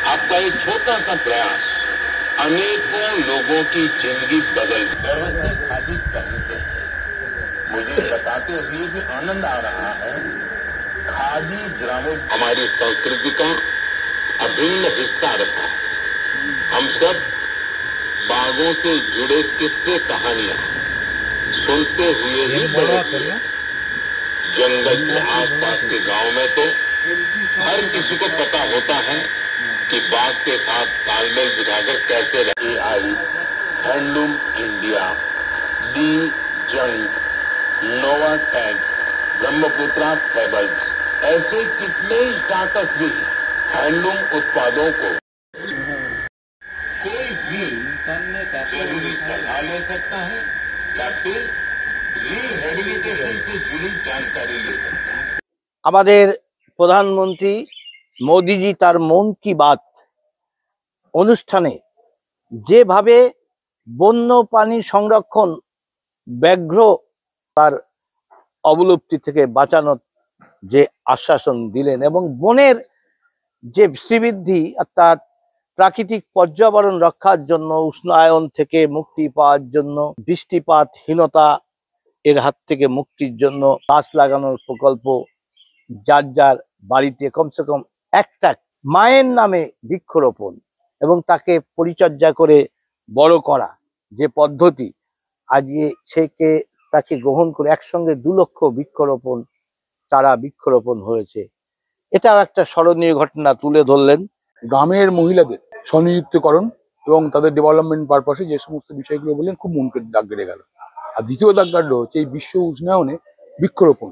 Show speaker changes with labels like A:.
A: आपका एक छोटा सा प्रयास अनेकों लोगों की जिंदगी बदल व्यवस्थित खादी पहनते हैं। मुझे बताते हुए भी आनंद आ रहा है, खादी ग्रामीण हमारी संस्कृति का अभिन्न हिस्सा रहा है। हम सब बागों से जुड़े किस्से कहानियां सुनते हुए ही बड़े हुए। जंगल के आसपास के गांव में तो हर किसी को पता होता है कि बाघ के साथ तालमेल बिठाकर कैसे रहे। आई हैंडलूम इंडिया, दी जंग, नोवा टैग, ब्रह्मपुत्रा फेबल्स, ऐसे कितने स्टार्टअप भी हैंडलूम उत्पादों को कोई भी जरूरी सलाह ले सकता है या फिर रिहेबिलिटेशन से जुड़ी जानकारी ले सकता है।
B: আমাদের প্রধানমন্ত্রী মোদিজি তার মন কি বাত অনুষ্ঠানে যেভাবে বন্য প্রাণী সংরক্ষণ, ব্যাঘ্র তার অবলুপ্তি থেকে বাঁচানোর যে আশ্বাসন দিলেন এবং বনের যে শ্রীবৃদ্ধি অর্থাৎ প্রাকৃতিক পর্যাবরণ রক্ষার জন্য, উষ্ণায়ন থেকে মুক্তি পাওয়ার জন্য, বৃষ্টিপাতহীনতা এর হাত থেকে মুক্তির জন্য গাছ লাগানোর প্রকল্প, যার যার বাড়িতে কমসে কম একটা মায়ের নামে বৃক্ষরোপণ এবং তাকে পরিচর্যা করে বড় করা যে পদ্ধতি, আজকে তাকে গ্রহণ করে একসঙ্গে 2 লক্ষ বৃক্ষরোপণ হয়েছে। এটাও একটা স্মরণীয় ঘটনা তুলে ধরলেন।
C: গ্রামের মহিলাদের স্বনিযুক্তকরণ এবং তাদের ডেভেলপমেন্ট পারপাসে যে সমস্ত বিষয়গুলো বললেন, খুব মনকে দাগ কেটে গেল। আর দ্বিতীয় দাগ কাটলো হচ্ছে এই বিশ্ব উষ্ণায়নে বৃক্ষরোপণ।